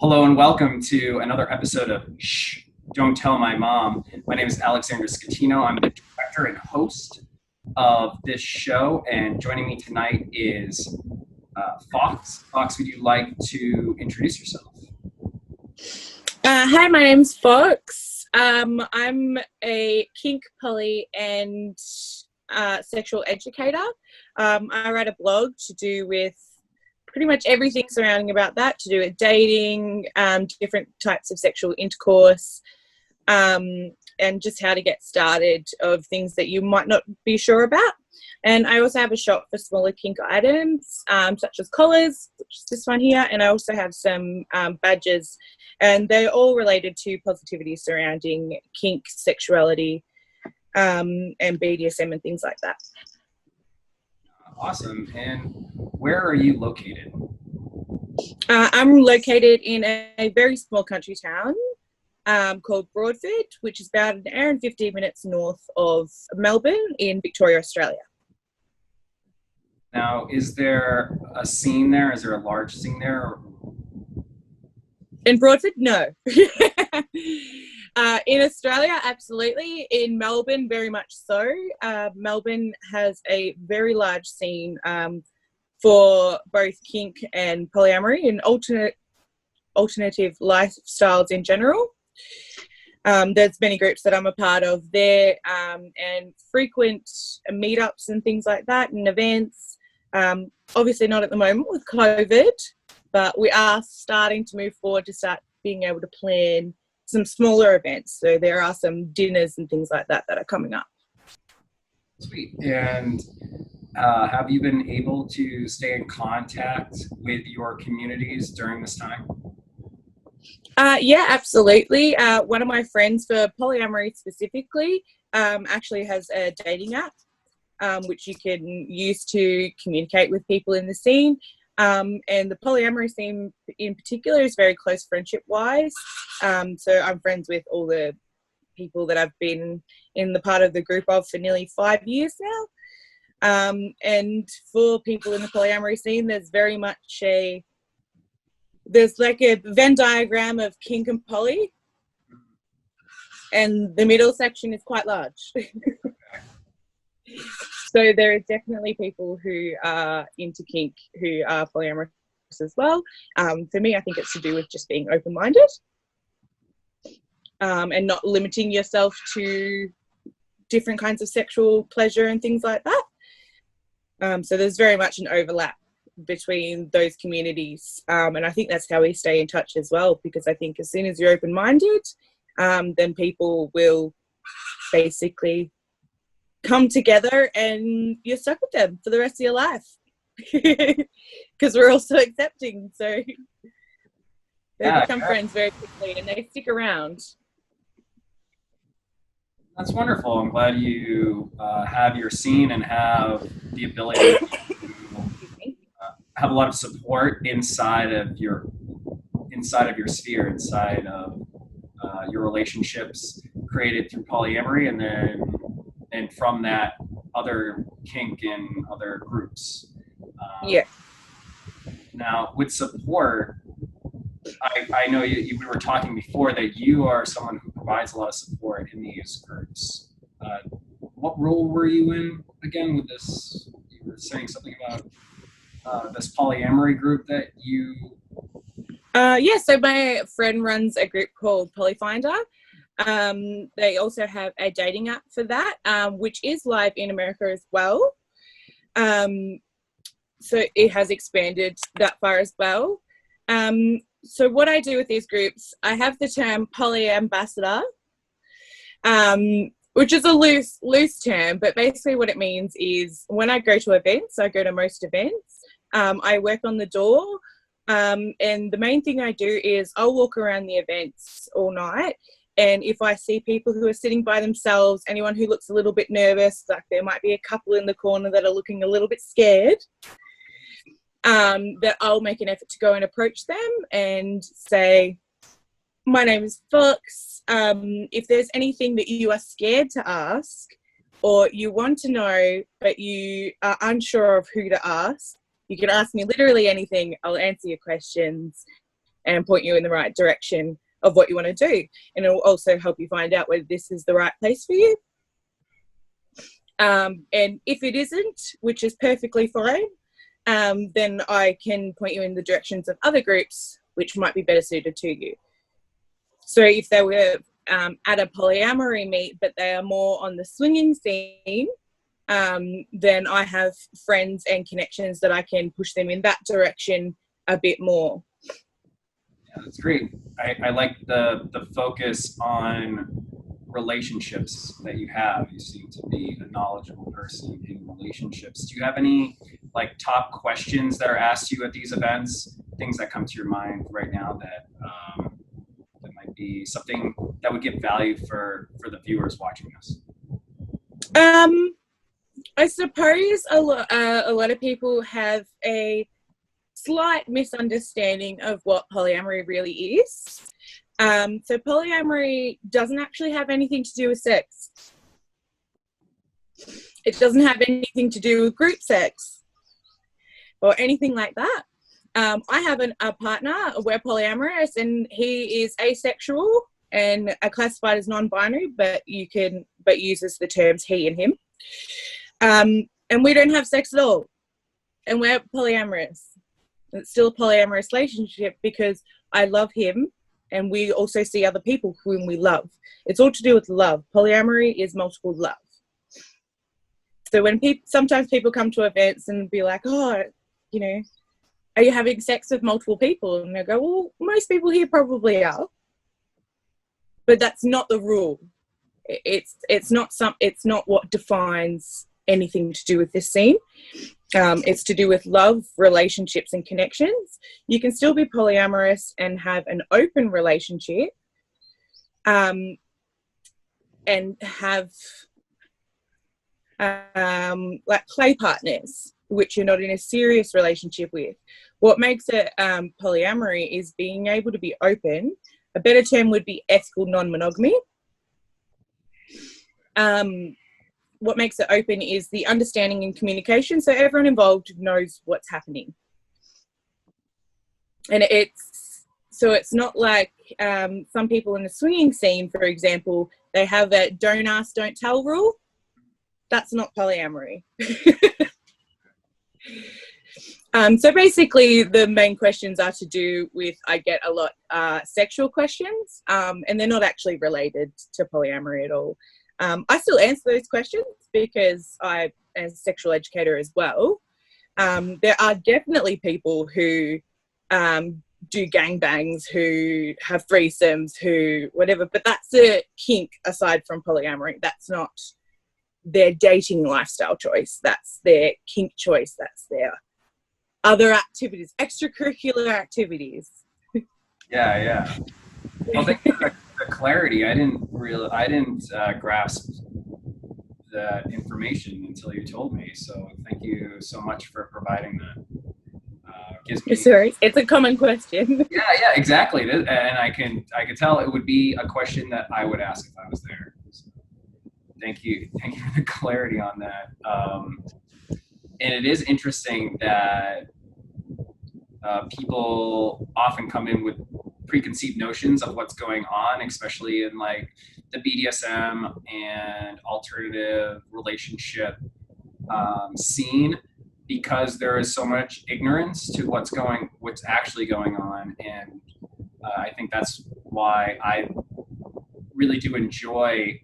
Hello and welcome to another episode of Shh, Don't Tell My Mom. My name is Alexander Scatino. I'm the director and host of this show, and joining me tonight is Fox. Fox, would you like to introduce yourself? Hi, my name's Fox. I'm a kink, poly, and sexual educator. I write a blog to do with pretty much everything surrounding about that, to do with dating, different types of sexual intercourse, and just how to get started of things that you might not be sure about. And I also have a shop for smaller kink items, such as collars, which is this one here, and I also have some badges, and they're all related to positivity surrounding kink, sexuality, and BDSM and things like that. Awesome. And where are you located? I'm located in a very small country town called Broadford, which is about an hour and 15 minutes north of Melbourne in Victoria, Australia. Now, is there a scene there? Is there a large scene there? In Broadford? No. In Australia, absolutely. In Melbourne, very much so. Melbourne has a very large scene for both kink and polyamory and alternative lifestyles in general. There's many groups that I'm a part of there, and frequent meetups and things like that, and events. Obviously not at the moment with COVID, but we are starting to move forward to start being able to plan some smaller events. So there are some dinners and things like that that are coming up. Sweet. And have you been able to stay in contact with your communities during this time? Yeah, absolutely. One of my friends, for polyamory specifically, actually has a dating app, which you can use to communicate with people in the scene. And the polyamory scene in particular is very close friendship-wise. So I'm friends with all the people that I've been in the part of the group of for nearly 5 years now. And for people in the polyamory scene, there's very much there's like a Venn diagram of kink and poly, and the middle section is quite large. So there are definitely people who are into kink who are polyamorous as well. For me, I think it's to do with just being open-minded, and not limiting yourself to different kinds of sexual pleasure and things like that. So there's very much an overlap between those communities, and I think that's how we stay in touch as well, because I think as soon as you're open-minded, then people will basically come together and you're stuck with them for the rest of your life, because we're all so accepting. So they become friends very quickly and they stick around. That's wonderful. I'm glad you have your scene and have the ability to have a lot of support inside of your sphere, inside of your relationships created through polyamory, and from that, other kink and other groups. Yeah. Now, with support, I know we were talking before that you are someone who provides a lot of support in these groups. What role were you in again with this? You were saying something about this polyamory group that you... Yeah, so my friend runs a group called Polyfinder. They also have a dating app for that, which is live in America as well. So it has expanded that far as well. So what I do with these groups, I have the term poly ambassador, which is a loose term, but basically what it means is when I go to events, I go to most events, I work on the door, and the main thing I do is I'll walk around the events all night. And if I see people who are sitting by themselves, anyone who looks a little bit nervous, like there might be a couple in the corner that are looking a little bit scared, that I'll make an effort to go and approach them and say, my name is Fox. If there's anything that you are scared to ask or you want to know but you are unsure of who to ask, you can ask me literally anything. I'll answer your questions. and point you in the right direction of what you want to do. And it will also help you find out whether this is the right place for you. And if it isn't, which is perfectly fine, then I can point you in the directions of other groups which might be better suited to you. So if they were at a polyamory meet, but they are more on the swinging scene, then I have friends and connections that I can push them in that direction a bit more. Yeah, that's great. I like the focus on relationships that you have. You seem to be a knowledgeable person in relationships. Do you have any like top questions that are asked you at these events? Things that come to your mind right now that that might be something that would give value for the viewers watching this? I suppose a lot of people have a slight misunderstanding of what polyamory really is. So polyamory doesn't actually have anything to do with sex. It doesn't have anything to do with group sex or anything like that. I have a partner, we're polyamorous, and he is asexual and classified as non-binary, but uses the terms he and him. And we don't have sex at all. And we're polyamorous. It's still a polyamorous relationship because I love him and we also see other people whom we love. It's all to do with love. Polyamory is multiple love. So when sometimes people come to events and be like, oh, you know, are you having sex with multiple people? And they go, well, most people here probably are. But that's not the rule. It's not what defines anything to do with this scene. It's to do with love, relationships, and connections. You can still be polyamorous and have an open relationship, and have like play partners, which you're not in a serious relationship with. What makes it polyamory is being able to be open. A better term would be ethical non-monogamy. What makes it open is the understanding and communication, so everyone involved knows what's happening. And it's not like some people in the swinging scene, for example, they have a don't ask, don't tell rule. That's not polyamory. So basically the main questions are to do with, I get a lot sexual questions, and they're not actually related to polyamory at all. I still answer those questions because I am a sexual educator as well. There are definitely people who do gangbangs, who have threesomes, who whatever, but that's a kink aside from polyamory. That's not their dating lifestyle choice. That's their kink choice. That's their other activities, extracurricular activities. Yeah. Well, thank you for the clarity. I didn't grasp that information until you told me. So thank you so much for providing that. Gives me. Sorry, it's a common question. Yeah, exactly. And I can tell it would be a question that I would ask if I was there. So thank you for the clarity on that. And it is interesting that people often come in with preconceived notions of what's going on, especially in like the BDSM and alternative relationship scene, because there is so much ignorance to what's actually going on. And I think that's why I really do enjoy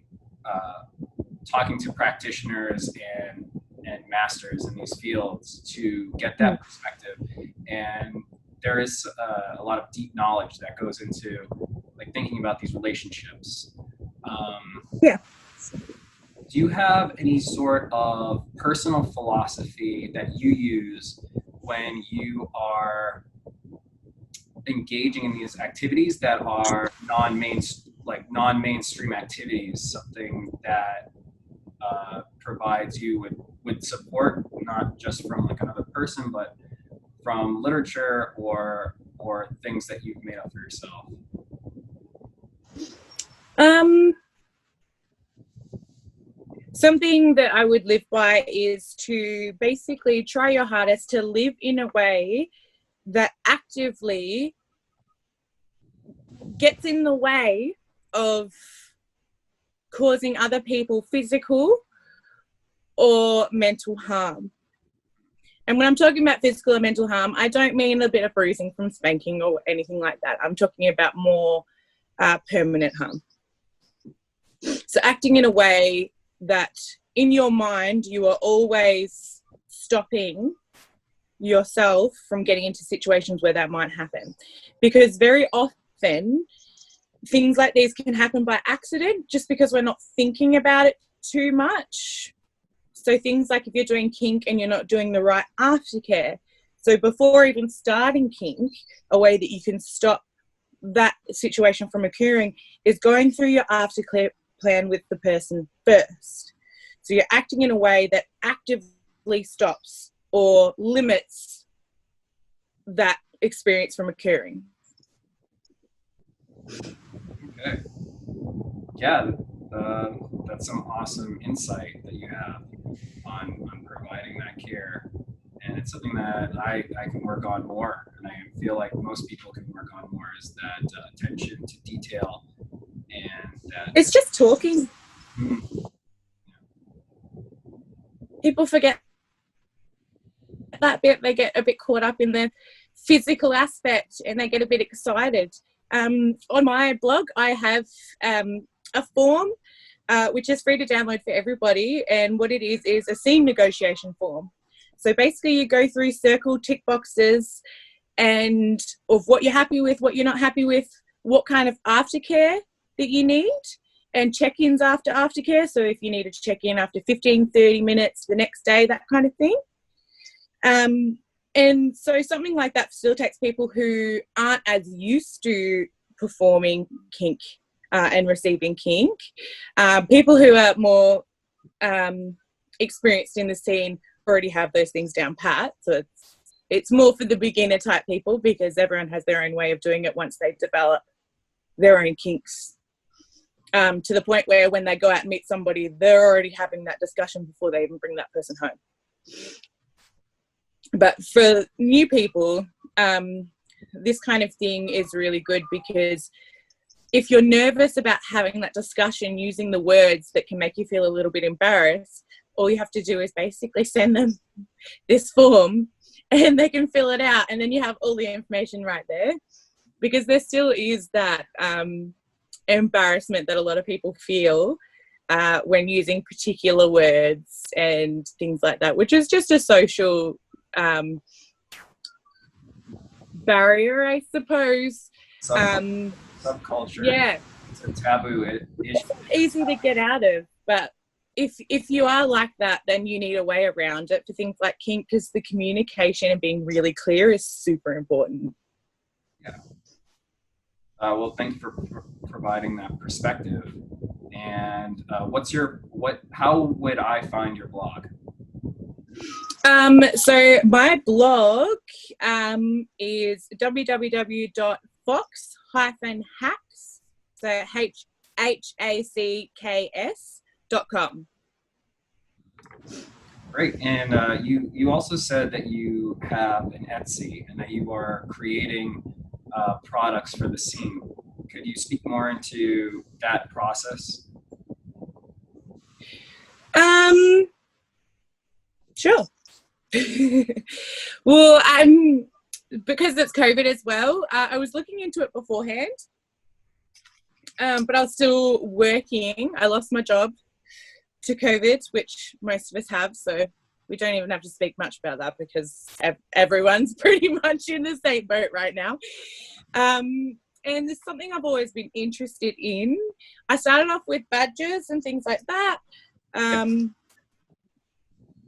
talking to practitioners and masters in these fields to get that perspective. And there is a lot of deep knowledge that goes into like thinking about these relationships. Yeah. Do you have any sort of personal philosophy that you use when you are engaging in these activities that are non-mainstream activities, something that provides you with support, not just from like another person, but from literature or things that you've made up for yourself? Something that I would live by is to basically try your hardest to live in a way that actively gets in the way of causing other people physical or mental harm. And when I'm talking about physical or mental harm, I don't mean a bit of bruising from spanking or anything like that. I'm talking about more permanent harm. So acting in a way that in your mind you are always stopping yourself from getting into situations where that might happen. Because very often things like these can happen by accident just because we're not thinking about it too much. So things like if you're doing kink and you're not doing the right aftercare. So before even starting kink, a way that you can stop that situation from occurring is going through your aftercare plan with the person first. So you're acting in a way that actively stops or limits that experience from occurring. Okay. Yeah, that's some awesome insight that you have on providing that care. And it's something that I can work on more. And I feel like most people can work on more is that attention to detail. And that it's just talking. Mhm. People forget that bit. They get a bit caught up in the physical aspect and they get a bit excited. On my blog, I have a form which is free to download for everybody. And what it is a scene negotiation form. So basically you go through circle tick boxes and of what you're happy with, what you're not happy with, what kind of aftercare that you need, and check-ins after aftercare. So if you need to check in after 15, 30 minutes the next day, that kind of thing. And so something like that facilitates people who aren't as used to performing kink and receiving kink. People who are more experienced in the scene already have those things down pat. So it's more for the beginner type people because everyone has their own way of doing it once they develop their own kinks. To the point where when they go out and meet somebody, they're already having that discussion before they even bring that person home. But for new people, this kind of thing is really good because if you're nervous about having that discussion using the words that can make you feel a little bit embarrassed, all you have to do is basically send them this form and they can fill it out, and then you have all the information right there. Because there still is that embarrassment that a lot of people feel when using particular words and things like that, which is just a social barrier, I suppose. Subculture. Yeah, It's a taboo issue. it's easy to get out of, but if you are like that, then you need a way around it for things like kink, because the communication and being really clear is super important. Yeah. Well, thank you for providing that perspective. And how would I find your blog? So my blog is www.fox-hacks, so HACKS.com. Great. And you also said that you have an Etsy and that you are creating products for the scene. Could you speak more into that process? Sure. Well, because it's COVID as well, I was looking into it beforehand, but I was still working. I lost my job to COVID, which most of us have, so we don't even have to speak much about that because everyone's pretty much in the same boat right now. And it's something I've always been interested in. I started off with badges and things like that.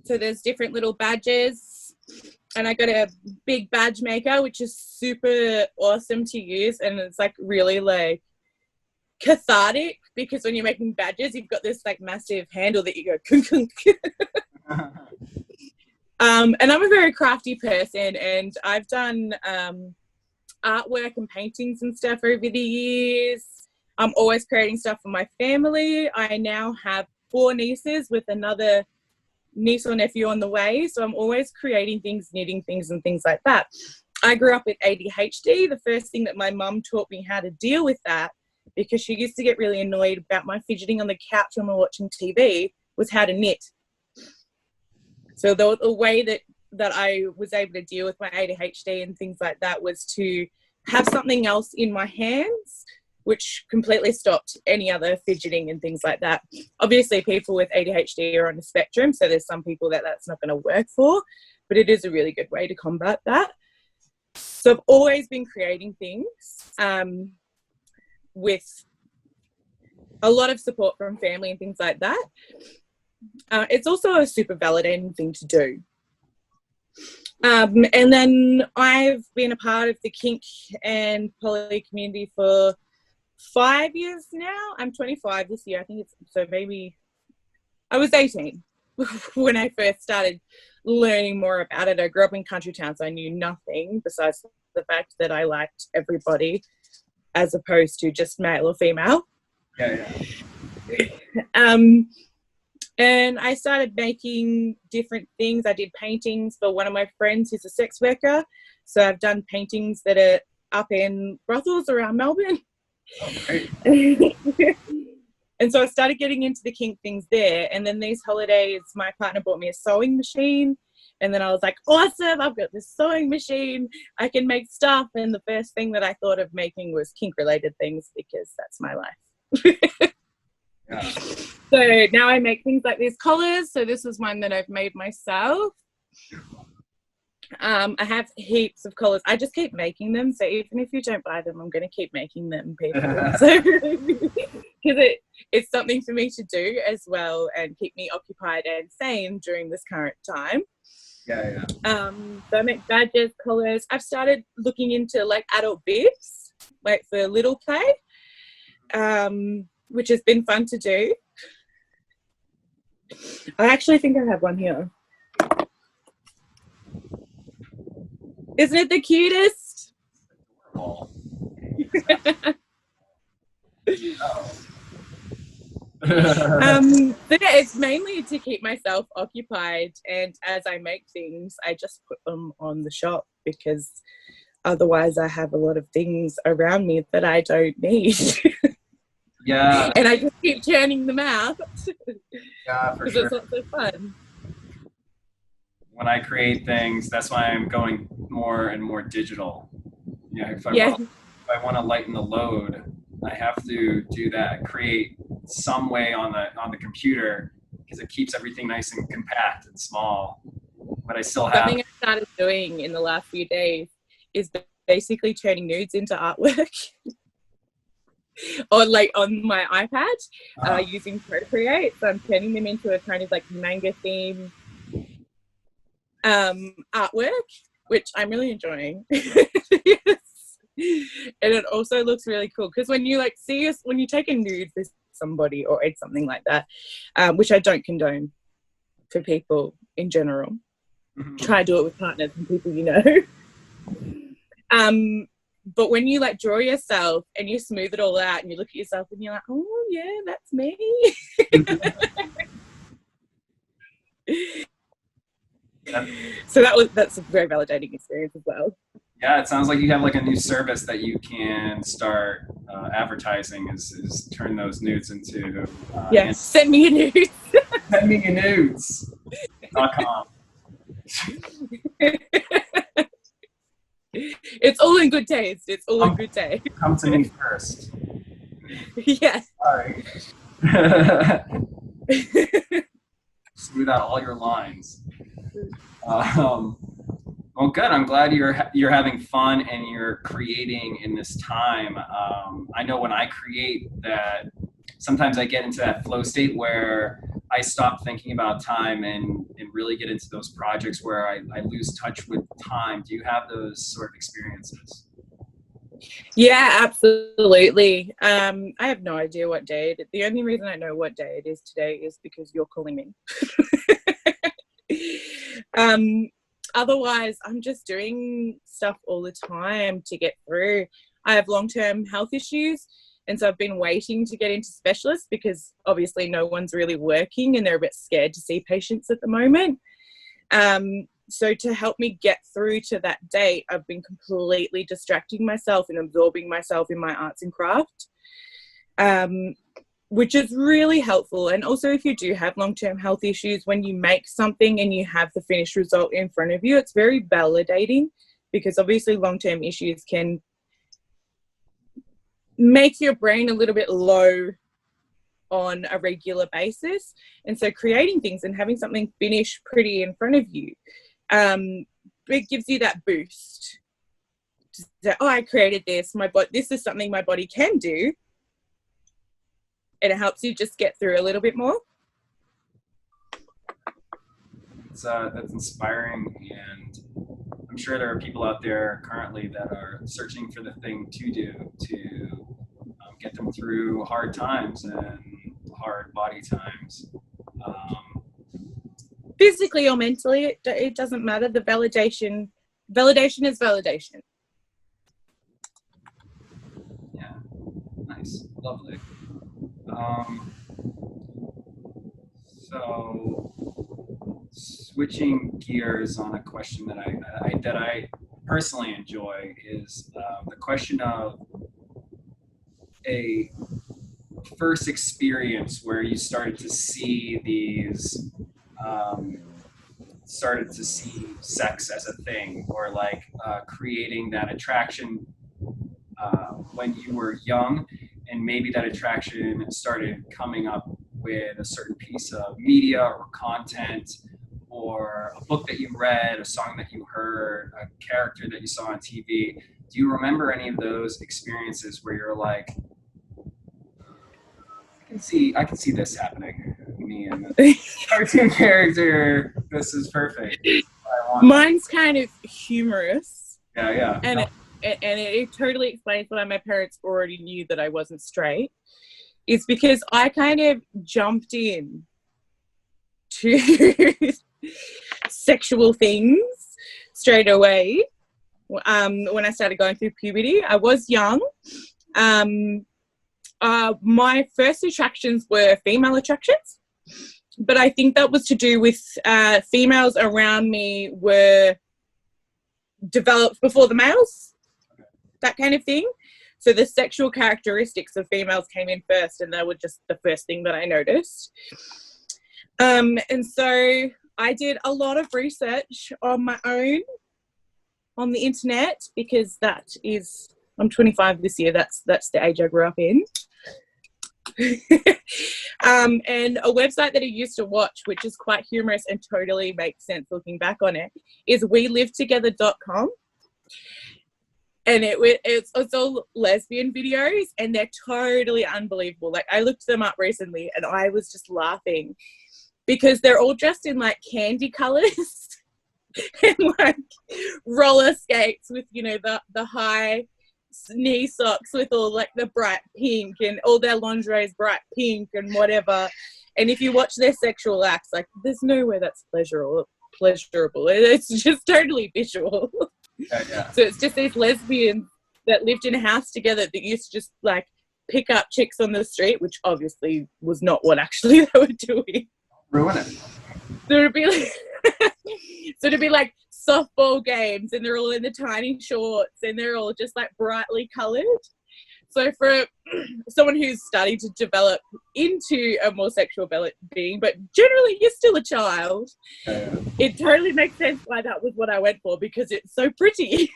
So there's different little badges, and I got a big badge maker, which is super awesome to use, and it's like really like cathartic because when you're making badges, you've got this like massive handle that you go kunk kunk. And I'm a very crafty person, and I've done artwork and paintings and stuff over the years. I'm always creating stuff for my family. I now have 4 nieces with another niece or nephew on the way, so I'm always creating things, knitting things and things like that. I grew up with ADHD. The first thing that my mum taught me how to deal with that, because she used to get really annoyed about my fidgeting on the couch when we're watching TV, was how to knit. So the way that I was able to deal with my ADHD and things like that was to have something else in my hands, which completely stopped any other fidgeting and things like that. Obviously, people with ADHD are on a spectrum, so there's some people that that's not going to work for, but it is a really good way to combat that. So I've always been creating things with a lot of support from family and things like that. It's also a super validating thing to do. And then I've been a part of the kink and poly community for 5 years now. I'm 25 this year. I think it's, so maybe I was 18 when I first started learning more about it. I grew up in country town, so I knew nothing besides the fact that I liked everybody as opposed to just male or female. Yeah. And I started making different things. I did paintings for one of my friends who's a sex worker. So I've done paintings that are up in brothels around Melbourne. Oh, great. And so I started getting into the kink things there. And then these holidays, my partner bought me a sewing machine. And then I was like, awesome, I've got this sewing machine. I can make stuff. And the first thing that I thought of making was kink-related things, because that's my life. Yeah. So now I make things like these collars. So this is one that I've made myself. I have heaps of collars. I just keep making them. So even if you don't buy them, I'm going to keep making them, people. So, because it's something for me to do as well and keep me occupied and sane during this current time. Yeah. So I make badges, collars. I've started looking into like adult bibs, like for little play. Which has been fun to do. I actually think I have one here. Isn't it the cutest? Oh. But yeah, it's mainly to keep myself occupied, and as I make things, I just put them on the shop, because otherwise I have a lot of things around me that I don't need. Yeah. And I just keep churning them out. Yeah, for because sure. it's not so fun. When I create things, that's why I'm going more and more digital. Yeah, if I want to lighten the load, I have to do that. Create some way on the computer, because it keeps everything nice and compact and small. But I still have something I started doing in the last few days is basically turning nudes into artwork. Or like on my iPad, using Procreate. So I'm turning them into a kind of like manga theme artwork, which I'm really enjoying. Yes. And it also looks really cool, because when you like when you take a nude for somebody or something like that, which I don't condone for people in general, try to do it with partners and people you know. But when you like draw yourself and you smooth it all out and you look at yourself and you're like, oh yeah, that's me. So that's a very validating experience as well. Yeah, it sounds like you have like a new service that you can start advertising. Is turn those nudes into send me your nudes. Send me your nudes.com. It's all in good taste. It's all in good taste. Come to me first. Yeah. Sorry. Smooth out all your lines. Well, good. I'm glad you're having fun and you're creating in this time. I know when I create that, sometimes I get into that flow state where I stop thinking about time and really get into those projects where I lose touch with time. Do you have those sort of experiences? Yeah, absolutely. I have no idea what day it is. The only reason I know what day it is today is because you're calling me. Otherwise, I'm just doing stuff all the time to get through. I have long-term health issues, and so I've been waiting to get into specialists, because obviously no one's really working and they're a bit scared to see patients at the moment. So to help me get through to that date, I've been completely distracting myself and absorbing myself in my arts and craft, which is really helpful. And also, if you do have long-term health issues, when you make something and you have the finished result in front of you, it's very validating, because obviously long-term issues can make your brain a little bit low on a regular basis. And so creating things and having something finished pretty in front of you, it gives you that boost to say, oh, I created this, this is something my body can do, and it helps you just get through a little bit more. That's inspiring, and I'm sure there are people out there currently that are searching for the thing to do to get them through hard times and hard body times. Physically or mentally, it doesn't matter. The validation is validation. Yeah, nice, lovely. So switching gears on a question that I personally enjoy is the question of a first experience where you started to see sex as a thing, or like creating that attraction when you were young, and maybe that attraction started coming up with a certain piece of media or content, or a book that you read, a song that you heard, a character that you saw on TV. Do you remember any of those experiences where you're like, I can see this happening. Me and the cartoon character. This is perfect. Mine's kind of humorous. Yeah. And it totally explains why my parents already knew that I wasn't straight. It's because I kind of jumped in to sexual things straight away when I started going through puberty. I was young. My first attractions were female attractions, but I think that was to do with females around me were developed before the males, that kind of thing. So the sexual characteristics of females came in first, and they were just the first thing that I noticed. And so I did a lot of research on my own on the internet, because I'm 25 this year. That's the age I grew up in. And a website that I used to watch, which is quite humorous and totally makes sense looking back on it, is welivetogether.com. And it's all lesbian videos, and they're totally unbelievable. Like, I looked them up recently and I was just laughing, because they're all dressed in like candy colors and like roller skates with, the high knee socks with all like the bright pink, and all their lingerie is bright pink and whatever. And if you watch their sexual acts, like, there's no way that's pleasurable. It's just totally visual. Yeah. So it's just these lesbians that lived in a house together that used to just like pick up chicks on the street, which obviously was not what actually they were doing. Ruin it. So it'd be like softball games, and they're all in the tiny shorts, and they're all just like brightly coloured. So for someone who's starting to develop into a more sexual being, but generally you're still a child, it totally makes sense why that was what I went for, because it's so pretty.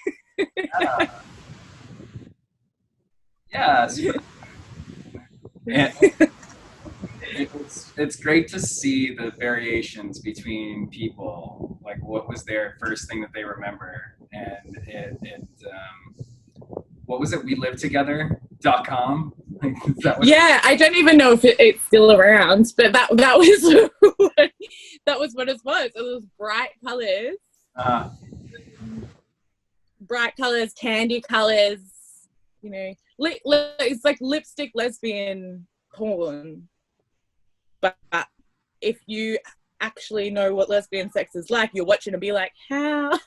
Yeah. It's great to see the variations between people, like what was their first thing that they remember, and what was it? welivetogether.com. Like, I don't even know if it's still around, but that was that was what it was. It was bright colors, candy colors. It's like lipstick lesbian porn. But if you actually know what lesbian sex is like, you're watching and be like, how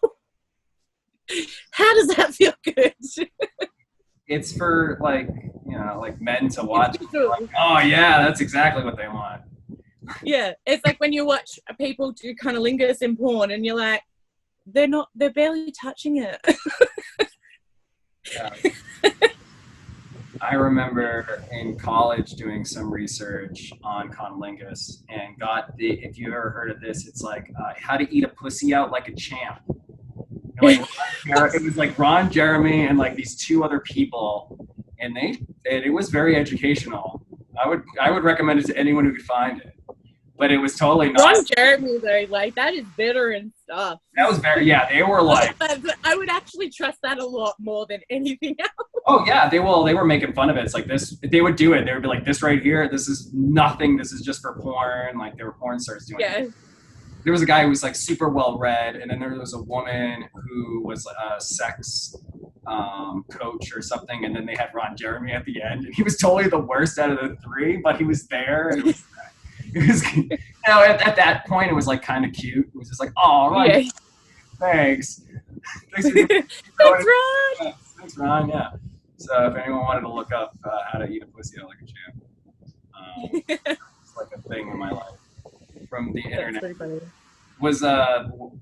does that feel good? It's for like men to watch. Like, oh yeah, that's exactly what they want. Yeah, it's like when you watch people do cunnilingus in porn, and you're like, they're barely touching it. Yeah. I remember in college doing some research on conlingus and got if you ever heard of this, it's like how to eat a pussy out like a champ. And like it was like Ron Jeremy and like these two other people, and it was very educational. I would recommend it to anyone who could find it. But it was totally not. Ron Jeremy though, like that is bitter and stuff. That was very they were like I would actually trust that a lot more than anything else. Oh yeah, they were making fun of it. It's like this they would do it. They would be like, this right here, this is nothing, this is just for porn. Like there were porn stars doing it. There was a guy who was like super well read, and then there was a woman who was a sex coach or something, and then they had Ron Jeremy at the end, and he was totally the worst out of the three, but he was there, and it was you know, at that point it was like kind of cute. It was just like, oh Ron, thanks. Thanks Ron. Thanks Ron. Yeah. So if anyone wanted to look up how to eat a pussy out like a champ, it's like a thing in my life from the internet. That's pretty funny. Was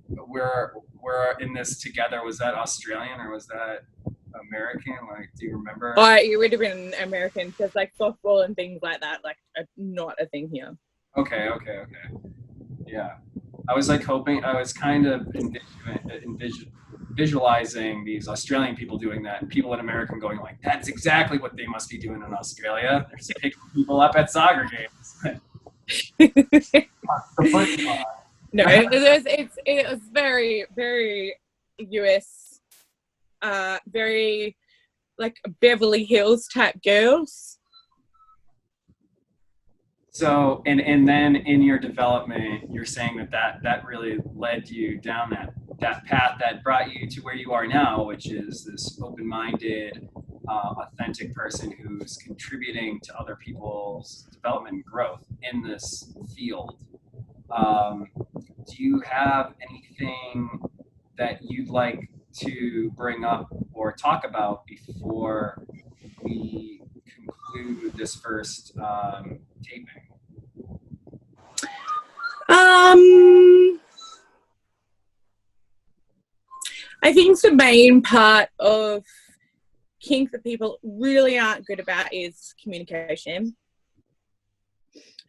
we're in this together? Was that Australian or was that American? Like, do you remember? It would have been American because like softball and things like that, like are not a thing here. Okay. Yeah, I was like hoping. I was kind of visualizing these Australian people doing that, and people in America going like, "That's exactly what they must be doing in Australia. They're just picking people up at soccer games." No, it was very, very US, very like Beverly Hills type girls. So, and then in your development, you're saying that really led you down that path that brought you to where you are now, which is this open-minded, authentic person who's contributing to other people's development and growth in this field. Do you have anything that you'd like to bring up or talk about before we conclude this first taping? I think the main part of kink that people really aren't good about is communication.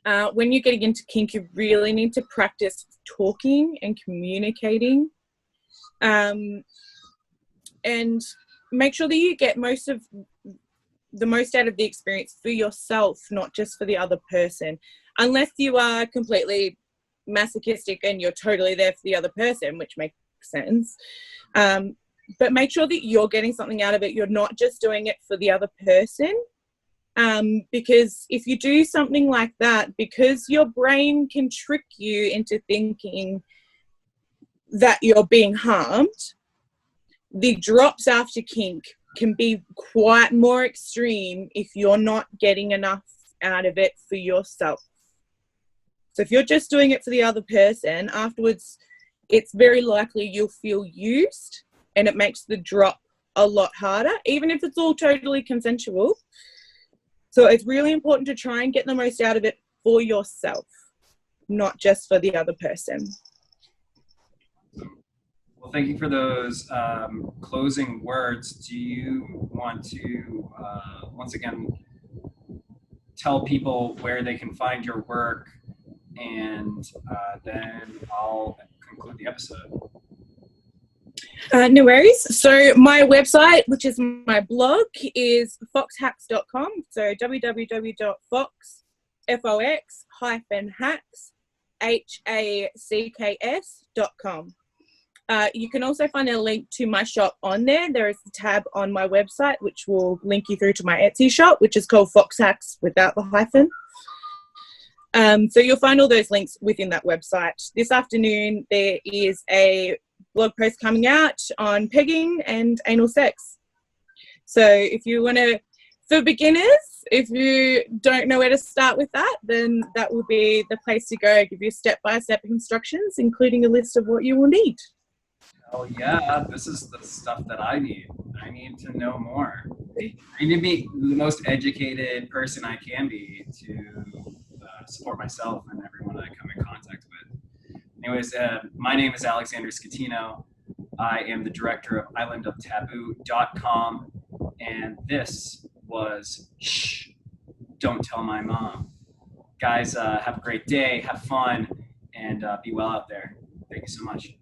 When you're getting into kink, you really need to practice talking and communicating, and make sure that you get the most out of the experience for yourself, not just for the other person, unless you are completely masochistic and you're totally there for the other person, which makes sense. But make sure that you're getting something out of it. You're not just doing it for the other person. Because if you do something like that, because your brain can trick you into thinking that you're being harmed, the drops after kink can be quite more extreme if you're not getting enough out of it for yourself. So if you're just doing it for the other person, afterwards, it's very likely you'll feel used, and it makes the drop a lot harder, even if it's all totally consensual. So it's really important to try and get the most out of it for yourself, not just for the other person. Well, thank you for those closing words. Do you want to, once again, tell people where they can find your work, and then I'll conclude the episode. No worries. So my website, which is my blog, is foxhacks.com. So www.fox-hacks.com. You can also find a link to my shop on there. There is a tab on my website which will link you through to my Etsy shop, which is called Fox Hacks without the hyphen. So you'll find all those links within that website. This afternoon there is a blog post coming out on pegging and anal sex. So if you want to, for beginners, if you don't know where to start with that, then that will be the place to go. Give you step-by-step instructions, including a list of what you will need. Oh yeah, this is the stuff that I need. I need to know more. I need to be the most educated person I can be to support myself and everyone I come in contact with. Anyways, my name is Alexander Scatino. I am the director of islandoftaboo.com, and this was Shh, Don't Tell My Mom. Guys, have a great day, have fun, and be well out there. Thank you so much.